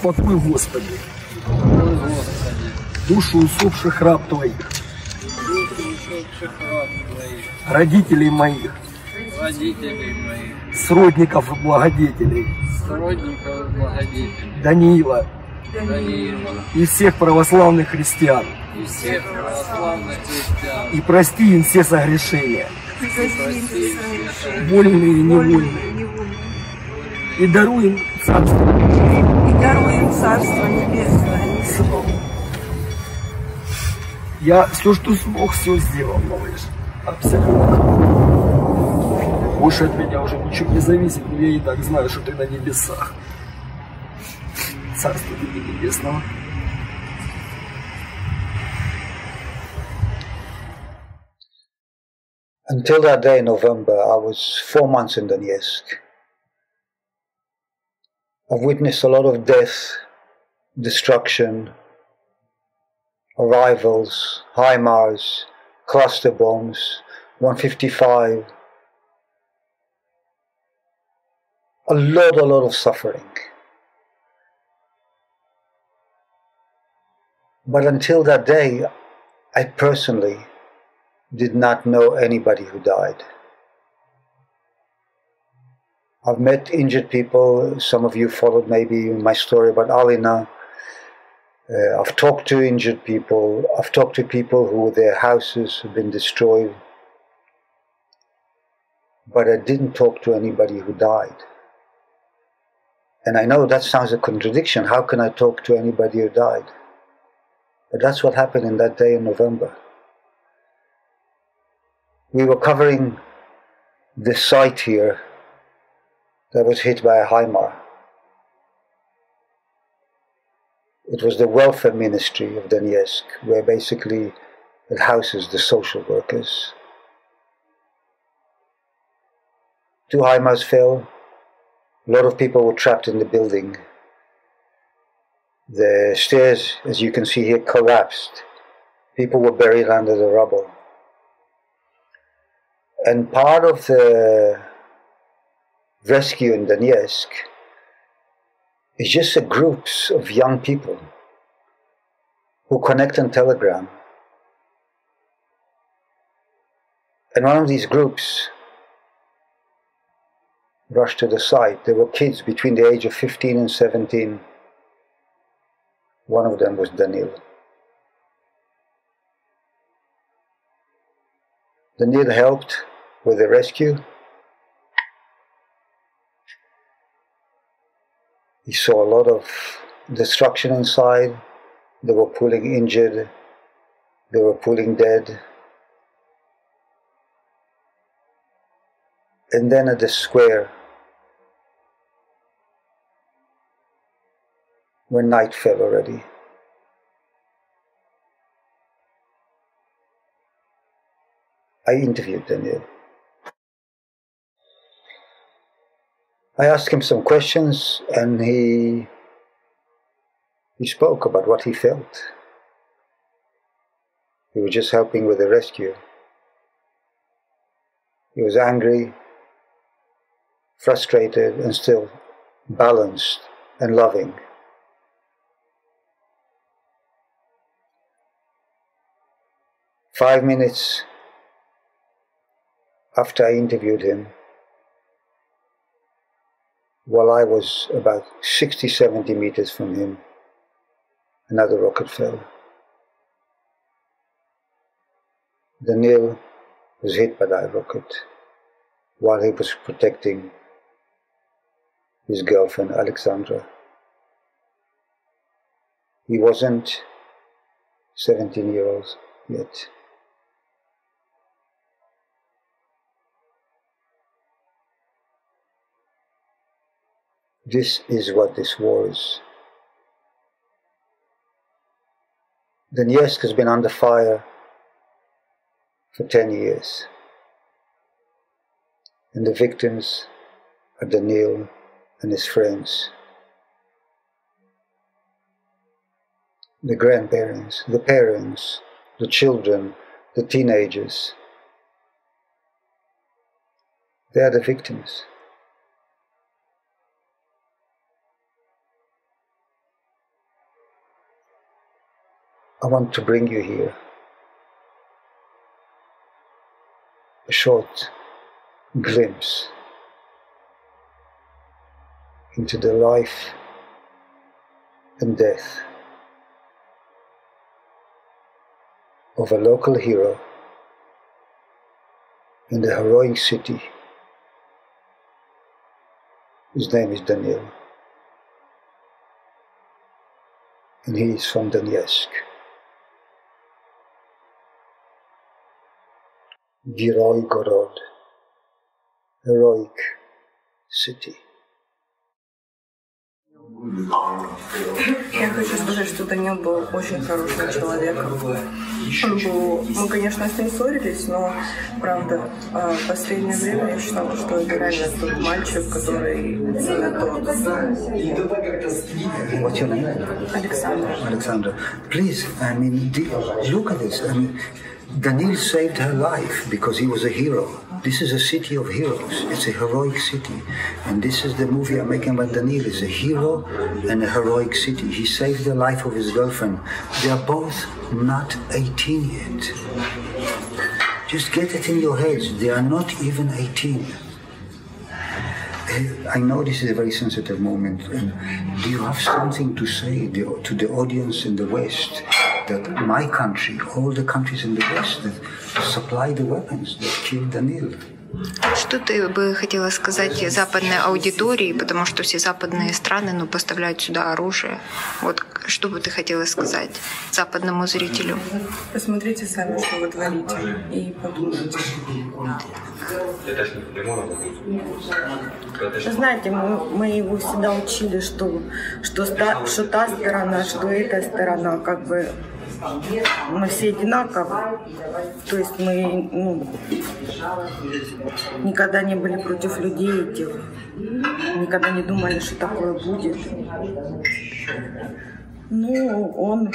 Упокой, Господи, душу усопших раб Твоих, родителей моих, сродников и благодетелей, Данила и всех православных христиан. И прости им все согрешения, вольные и невольные. И даруй им Царство Небесное. Я все, что смог, все сделал, малыш. Абсолютно. Больше от меня уже ничего не зависит, но я и так знаю, что ты на небесах. Царство тебе небесного. Until that day in November, I was 4 months in Donetsk. I've witnessed a lot of death, destruction, arrivals, Himars, cluster bombs, 155. A lot of suffering. But until that day, I personally did not know anybody who died. I've met injured people. Some of you followed maybe my story about Alina. I've talked to injured people. I've talked to people who their houses have been destroyed. But I didn't talk to anybody who died. And I know that sounds a contradiction. How can I talk to anybody who died? But that's what happened in that day in November. We were covering the site here that was hit by a Himar. It was the welfare ministry of Donetsk, where basically it houses the social workers. 2 Himars fell. A lot of people were trapped in the building. The stairs, as you can see here, collapsed. People were buried under the rubble. And part of the rescue in Donetsk is just a groups of young people who connect on Telegram. And one of these groups rushed to the site. There were kids between the age of 15 and 17. One of them was Danil. Danil helped with the rescue. He saw a lot of destruction inside. They were pulling injured. They were pulling dead. And then at the square, when night fell already, I interviewed Danil. I asked him some questions and he spoke about what he felt. He was just helping with the rescue. He was angry, frustrated, and still balanced and loving. Five minutes after I interviewed him, while I was about 60-70 meters from him, another rocket fell. Danil was hit by that rocket while he was protecting his girlfriend Alexandra. He wasn't 17 years old yet. This is what this war is. Donetsk has been under fire for 10 years. And the victims are Danil and his friends. The grandparents, the parents, the children, the teenagers. They are the victims. I want to bring you here a short glimpse into the life and death of a local hero in the heroic city. His name is Danil, and he is from Donetsk. Герой город, heroic city. Я хочу сказать, что Данил был очень хорошим человеком. Мы, конечно, с ним ссорились, но, правда, в последнее время я считала, что это реально тот мальчик, который именно тот. What's your name? Александр. Alexandra. Please, I mean, look at this. I mean, Danil saved her life because he was a hero. This is a city of heroes. It's a heroic city. And this is the movie I'm making about Danil. It's a hero and a heroic city. He saved the life of his girlfriend. They are both not 18 yet. Just get it in your heads. They are not even 18. I know this is a very sensitive moment. Do you have something to say to the audience in the West? That my country, all the countries in the West that supply the weapons that killed Danil. Что ты бы хотела сказать западной аудитории, потому что все западные страны поставляют сюда оружие. Вот что бы ты хотела сказать западному зрителю? Посмотрите сами, что вы творите, и подумайте. Знаете, мы его всегда учили, что та сторона, что эта сторона, как бы мы все одинаковы. То есть мы никогда не были против людей этих, никогда не думали, что такое будет. Ну, он,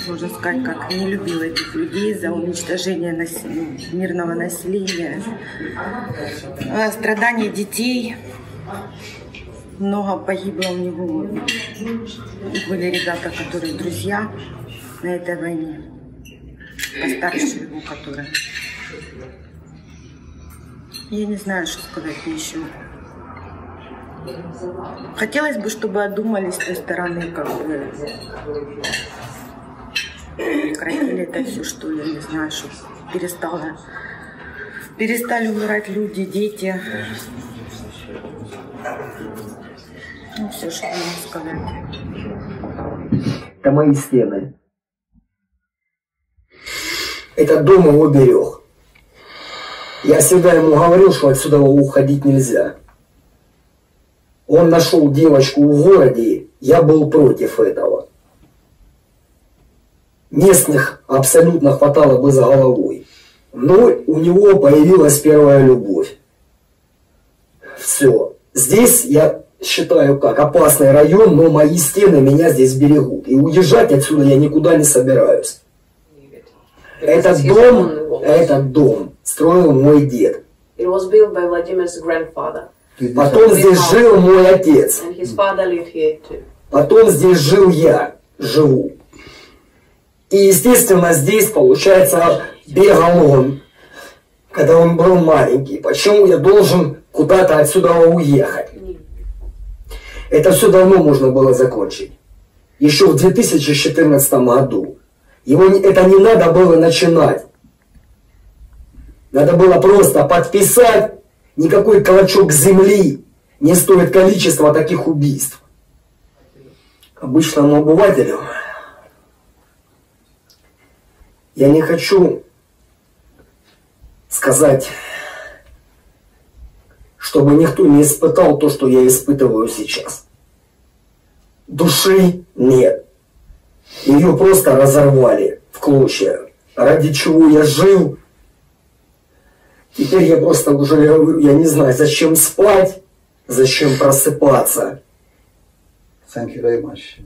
можно сказать, как не любил этих людей за уничтожение мирного населения, страдания детей. Много погибло у него. Были ребята, которые друзья на этой войне, постарше его, которые. Я не знаю, что сказать еще. Хотелось бы, чтобы одумались с той стороны, как бы прекратили это все, что я не знаю, что перестали умирать люди, дети. Ну, все, что я могу сказать. Это мои стены. Этот дом его берег. Я всегда ему говорил, что отсюда уходить нельзя. Он нашел девочку в городе, я был против этого. Местных абсолютно хватало бы за головой. Но у него появилась первая любовь. Все. Здесь я считаю как опасный район, но мои стены меня здесь берегут. И уезжать отсюда я никуда не собираюсь. Этот дом строил мой дед. Потом здесь жил мой отец. Потом здесь жил я, живу. И естественно здесь, получается, бегал он, когда он был маленький. Почему я должен куда-то отсюда уехать? Это все давно можно было закончить. Еще в 2014 году. Это не надо было начинать. Надо было просто подписать. Никакой клочок земли не стоит количества таких убийств. Обычному обывателю я не хочу сказать, чтобы никто не испытал то, что я испытываю сейчас. Души нет. Ее просто разорвали в клочья. Ради чего я жил. Теперь я просто уже, я не знаю, зачем спать, зачем просыпаться. Thank you very much.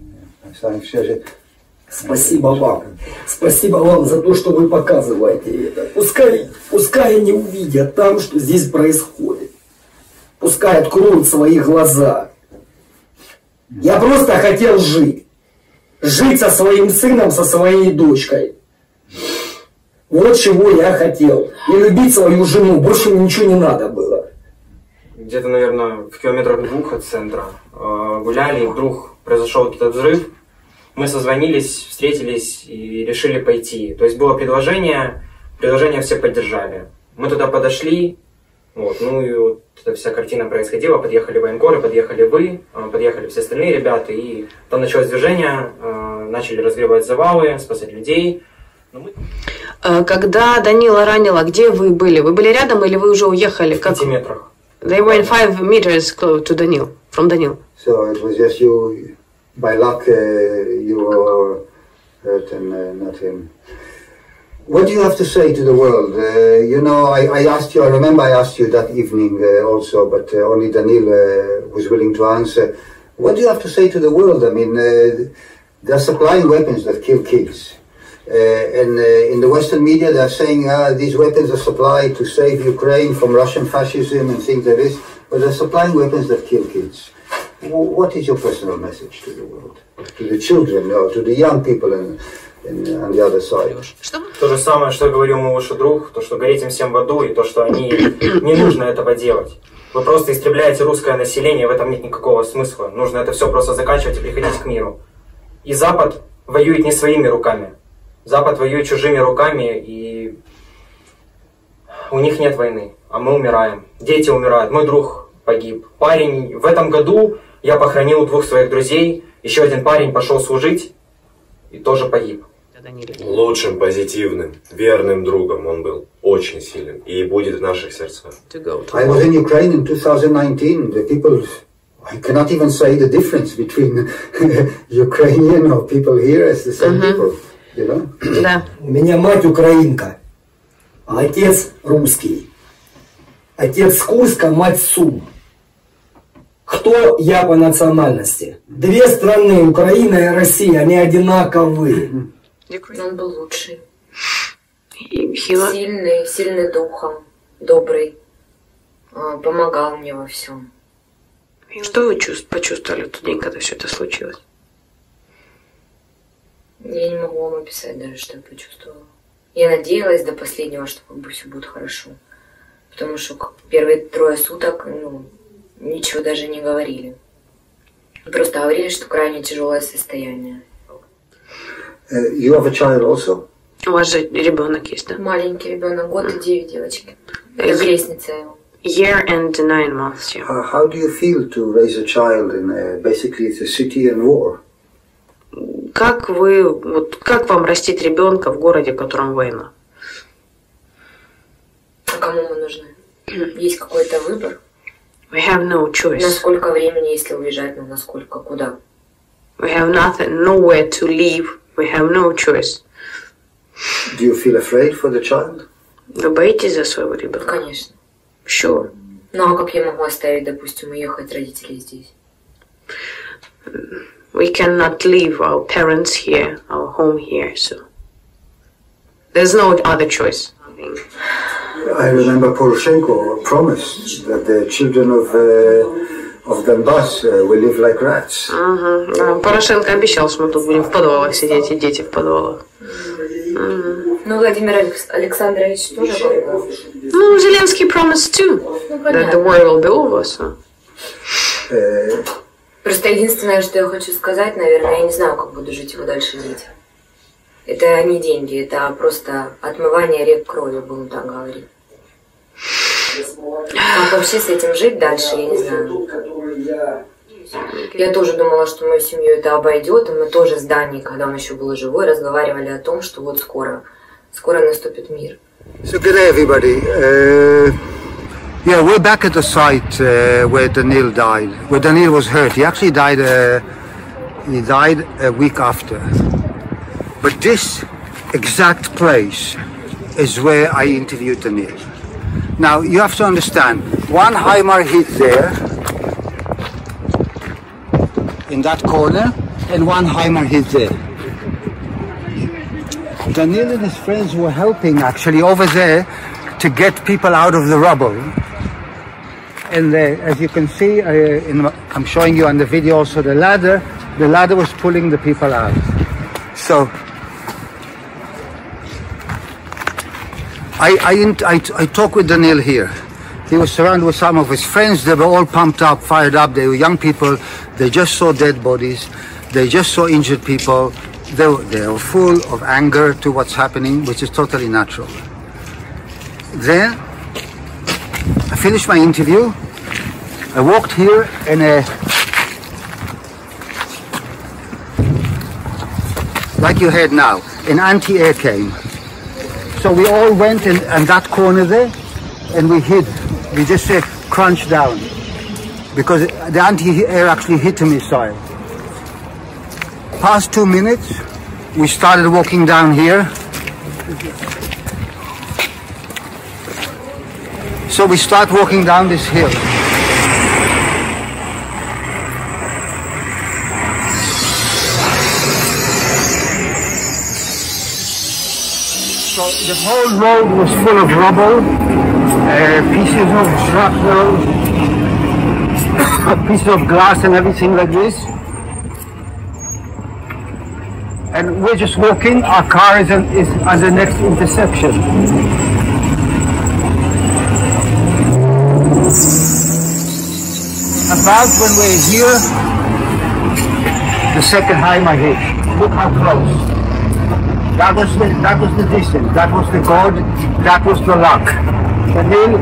Спасибо вам. Спасибо вам за то, что вы показываете это. Пускай они увидят там, что здесь происходит. Пускай откроют свои глаза. Я просто хотел жить. жить со своим сыном, со своей дочкой. Вот чего я хотел. И любить свою жену. Больше ничего не надо было. Где-то, наверное, в километрах 2 от центра гуляли, и вдруг произошел этот взрыв. Мы созвонились, встретились и решили пойти. То есть было предложение все поддержали. Мы туда подошли, вот, ну и вот эта вся картина происходила. Подъехали военкоры, подъехали вы, подъехали все остальные ребята, и там началось движение, начали разгребать завалы, спасать людей. Когда Данила ранило, где вы были? Вы были рядом или вы уже уехали? В 5 метрах. They were in 5 meters close to Danil, from Danil. So it was just you, by luck, you were hurt and not him. What do you have to say to the world? You know, I asked you, I remember I asked you that evening also, but only Danil was willing to answer. What do you have to say to the world? I mean, they're supplying weapons that kill kids. And in the Western media, they're saying these weapons are supplied to save Ukraine from Russian fascism and things like this, but they're supplying weapons that kill kids. What is your personal message to the world? To the children, or to the young people on the other side? То же самое, что говорил мой лучший друг, то, что гореть им всем в аду, и то, что не нужно этого делать. Вы просто истребляете русское население, в этом нет никакого смысла. Нужно это все просто заканчивать и приходить к миру. И Запад воюет не своими руками. Запад воюет чужими руками, и у них нет войны, а мы умираем. Дети умирают, мой друг погиб. Парень, в этом году я похоронил 2 своих друзей, еще один парень пошел служить и тоже погиб. Лучшим, позитивным, верным другом он был, очень сильным, и будет в наших сердцах. I was in Ukraine in 2019. The people, I cannot even say the difference between Ukrainian or people here as the same people. You know? Да. У меня мать украинка, а отец русский. Отец с Курска, мать Сум. Кто я по национальности? 2 страны, Украина и Россия, они одинаковые. Он был лучший. Хила? Сильный духом, добрый. Помогал мне во всем. Что вы почувствовали в тот день, когда все это случилось? Я не могу вам описать даже, что я почувствовала. Я надеялась до последнего, что как бы все будет хорошо. Потому что первые 3 суток, ничего даже не говорили. Просто говорили, что крайне тяжелое состояние. You have a child also? У вас же ребенок есть, да? Маленький ребенок, 1 год и 9 девочки. Как лестница его. Year and 9 months, yeah. How do you feel to raise a child in basically it's a city and war? Как вам растить ребенка в городе, в котором война? А кому мы нужны? Есть какой-то выбор? We have no choice. На сколько времени, если уезжать, насколько, куда? We have nowhere to leave. We have no choice. Do you feel afraid for the child? Вы боитесь за своего ребенка? Конечно. Sure. Ну а как я могу оставить, допустим, уехать родителей здесь? We cannot leave our parents here, our home here, so there's no other choice. I remember Poroshenko promised that the children of Donbass will live like rats. Порошенко обещал, что мы тут будем в подвалах сидеть, и дети в подвалах. Ну, Владимир Александрович тоже говорил. Ну, Зеленский promised too, that the war will be over, so. Просто единственное, что я хочу сказать, наверное, я не знаю, как буду жить его дальше дети. Это не деньги, это просто отмывание рек крови, будем так говорить. Как вообще с этим жить дальше, я не знаю. Я тоже думала, что мою семью это обойдет, и мы тоже с Даней, когда он еще был живой, разговаривали о том, что вот скоро наступит мир. So good day, everybody. Yeah, we're back at the site where Danil died, where Danil was hurt. He actually died. He died a week after. But this exact place is where I interviewed Danil. Now you have to understand. One Himar hit there, in that corner, and one Himar hit there. Danil and his friends were helping actually over there to get people out of the rubble. And as you can see, I'm showing you on the video also the ladder. The ladder was pulling the people out. So I talked with Danil here. He was surrounded with some of his friends. They were all pumped up, fired up. They were young people. They just saw dead bodies. They just saw injured people. They were full of anger to what's happening, which is totally natural. Then I finished my interview. I walked here and like you heard now, an anti-air came. So we all went in that corner there and we hid. We just crunched down because the anti-air actually hit a missile. Past 2 minutes, we started walking down here. So we start walking down this hill. So the whole road was full of rubble, pieces of shrapnel, pieces of glass and everything like this. And we're just walking, our car is at the next intersection. About when we're here, the second time I hit. Look how close. That was the distance, that was the God, that was the luck. Danil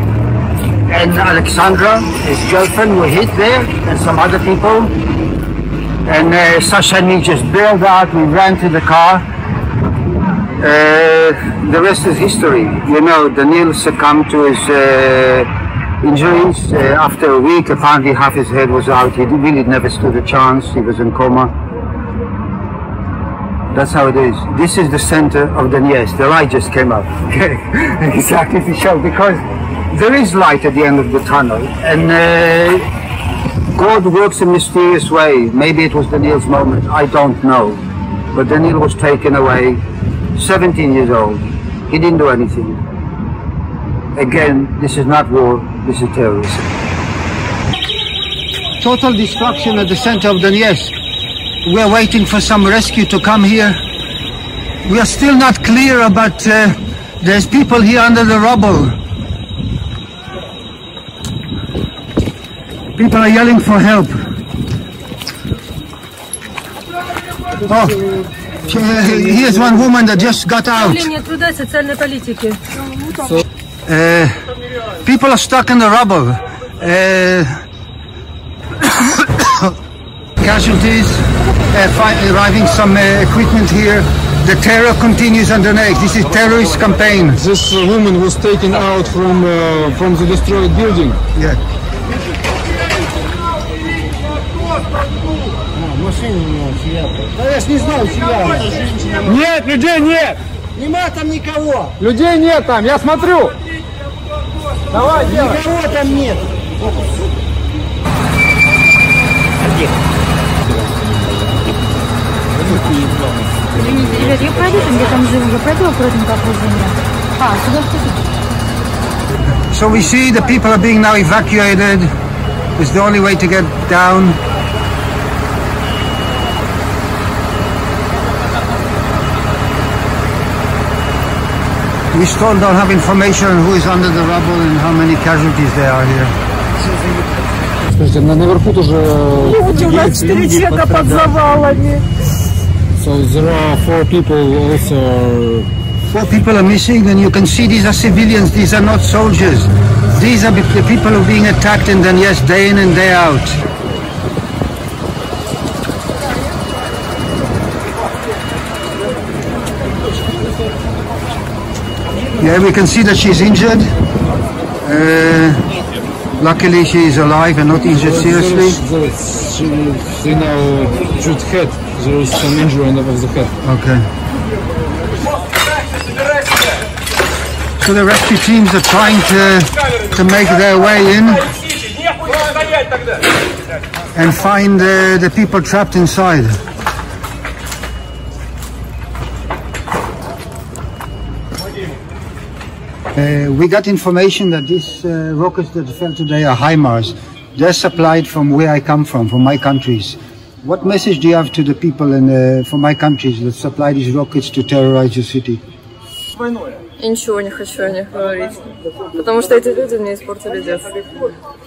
and Alexandra, his girlfriend, were hit there, and some other people. And Sasha and me just bailed out, we ran to the car. The rest is history. You know, Danil succumbed to his injuries. After a week, apparently half his head was out. He really never stood a chance. He was in coma. That's how it is. This is the center of Donetsk. The light just came up. Okay, exactly to show, because there is light at the end of the tunnel. And God works in a mysterious way. Maybe it was Danil's moment, I don't know. But Danil was taken away, 17 years old. He didn't do anything. Again, this is not war, this is terrorism. Total destruction at the center of Donetsk. We're waiting for some rescue to come here. We are still not clear about, there's people here under the rubble. People are yelling for help. Oh, here's one woman that just got out. People are stuck in the rubble. Casualties, arriving some equipment here. The terror continues on Donetsk. This is terrorist campaign. This woman was taken out from the destroyed building. Yeah. Нет, людей нет! Нема там никого! Людей нет там, я смотрю! Давай, делай! Никого там нет! Извините, ребят, я пройду там, где там живу, я пройду аккуратненько около меня. Сюда вступить. So we see the people are being now evacuated. It's the only way to get down. We still don't have information on who is under the rubble and how many casualties there are here. Скажите, наверху тоже... Люди, у нас 4 человека под завалами. So there are 4 people also... 4 people are missing, and you can see these are civilians, these are not soldiers. These are the people who are being attacked in Donetsk day in and day out. Yeah, we can see that she's injured. Luckily she is alive and not injured seriously. She now shoot head. There is some injury of the head. Okay. So the rescue teams are trying to make their way in and find the people trapped inside. We got information that these rockets that fell today are Himars. They're supplied from where I come from my countries. What message do you have to the people from my countries that supply these rockets to terrorize your city? Я ничего не хочу о них говорить, потому что эти люди мне испортили детство.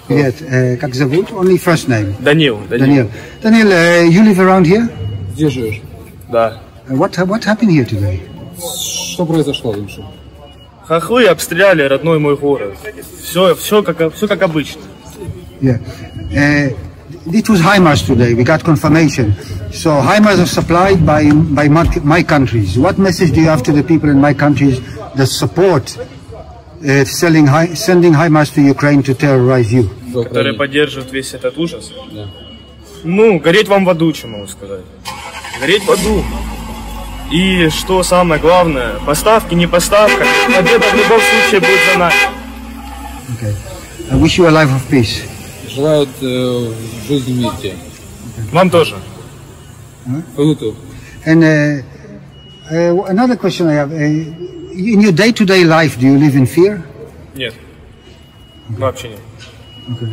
Привет, как зовут? Only first name. Danil. Danil, you live around here? Здесь живешь? Да. What happened here today? Что произошло, лучше? Хохлы обстреляли родной мой город. Все как обычно. Yeah. It was Himars today, we got confirmation. So Himars are supplied by my countries. What message do you have to the people in my countries that support sending Himars to Ukraine to terrorize you? Которые поддерживают весь этот ужас? Да. Ну, гореть вам в аду, что могу сказать. Гореть в аду. И что самое главное, поставки, не поставка, победа в любом случае будет за нами. Okay. I wish you a life of peace. Желают жизни мира. Вам тоже. And another question I have: in your day-to-day life, do you live in fear? Нет. Вообще нет. Okay.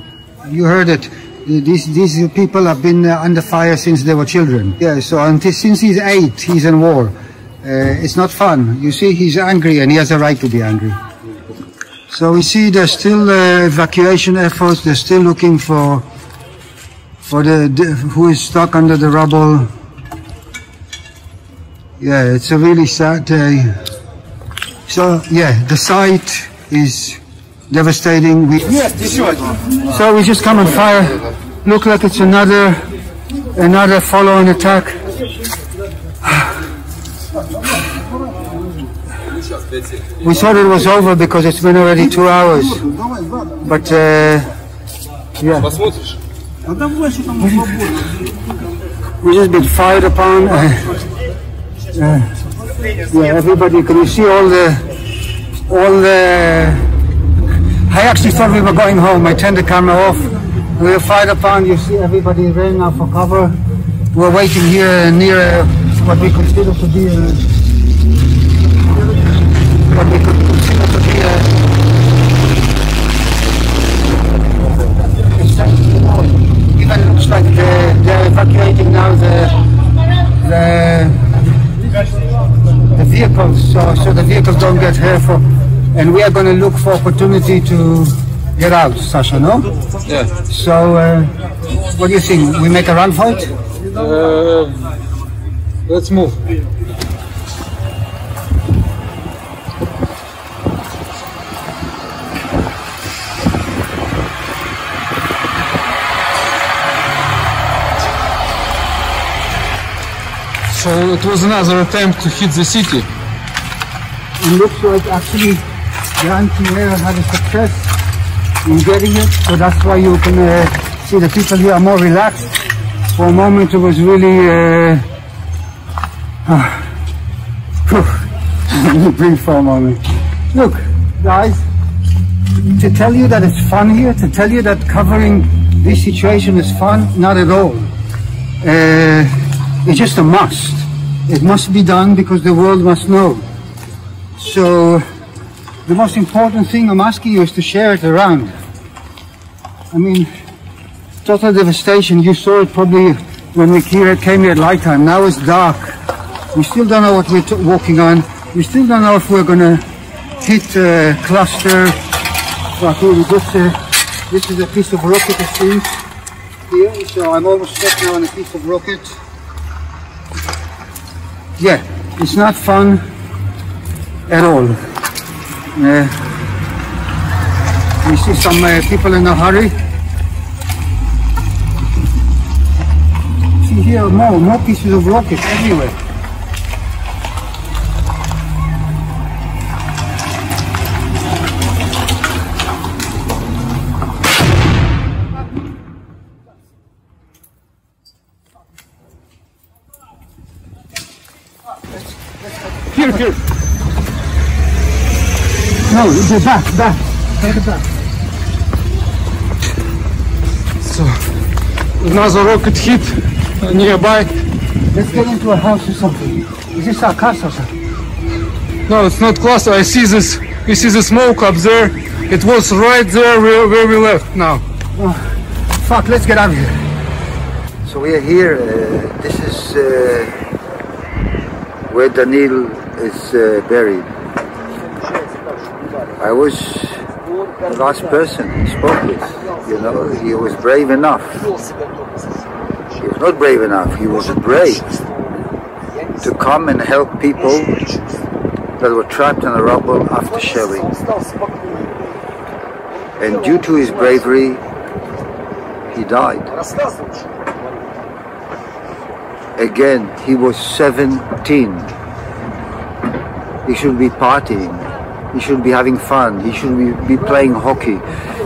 You heard that these people have been under fire since they were children. Yeah. So since he's 8, he's in war. It's not fun. You see, he's angry, and he has a right to be angry. So we see there's still evacuation efforts. They're still looking for who is stuck under the rubble. Yeah, it's a really sad day. So yeah, the site is devastating. So we just come and fire. Look like it's another follow-on attack. We thought it was over because it's been already 2 hours. But yeah. We just been fired upon. Yeah, everybody, can you see all the I actually thought we were going home. I turned the camera off. We were fired upon. You see everybody ran out for cover. We're waiting here near what we consider to be even looks like they're evacuating now the vehicles, so the vehicles don't get hurt. And we are going to look for opportunity to get out, Sasha, no? Yeah. So, what do you think? We make a run for it? Let's move. So it was another attempt to hit the city. It looks like actually the anti-air had a success in getting it, so that's why you can see the people here are more relaxed. For a moment it was really breathe for a moment. Look, guys, to tell you that it's fun here, to tell you that covering this situation is fun, not at all. It's just a must. It must be done because the world must know. So the most important thing I'm asking you is to share it around. I mean, total devastation. You saw it probably when we came here at light time. Now it's dark. We still don't know what we're walking on. We still don't know if we're going to hit a cluster. This is a piece of rocket, it seems, here. So I'm almost stuck now on a piece of rocket. Yeah, it's not fun at all. We see some people in a hurry. See here more pieces of rocket everywhere. Here. No, the back. Take it back. So, another rocket hit nearby. Let's get into a house or something. Is this our casa, sir? No, it's not close. I see this. You see the smoke up there. It was right there where we left now. Oh, fuck, let's get out of here. So we are here. This is where Danil is buried. I was the last person he spoke with. You know, he was brave enough. He was not brave enough. He was brave to come and help people that were trapped in the rubble after shelling. And due to his bravery, he died. Again, he was 17. He should be partying. He should be having fun. He should be playing hockey.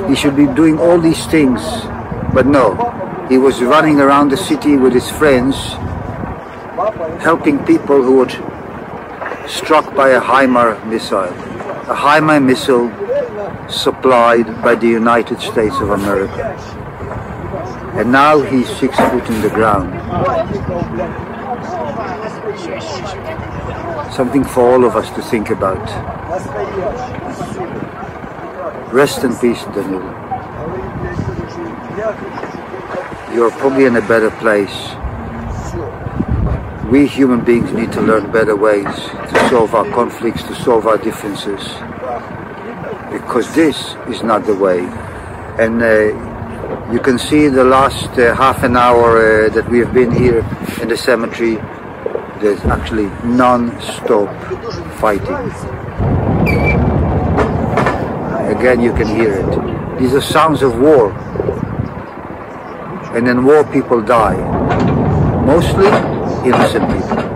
He should be doing all these things. But no, he was running around the city with his friends, helping people who were struck by a Himar missile. A Himar missile supplied by the United States of America. And now he's 6 foot in the ground. Something for all of us to think about. Rest in peace, Danil. You're probably in a better place. We human beings need to learn better ways to solve our conflicts, to solve our differences. Because this is not the way. And you can see the last half an hour that we have been here in the cemetery, there's actually non-stop fighting. Again, you can hear it. These are sounds of war. And in war, people die. Mostly innocent people.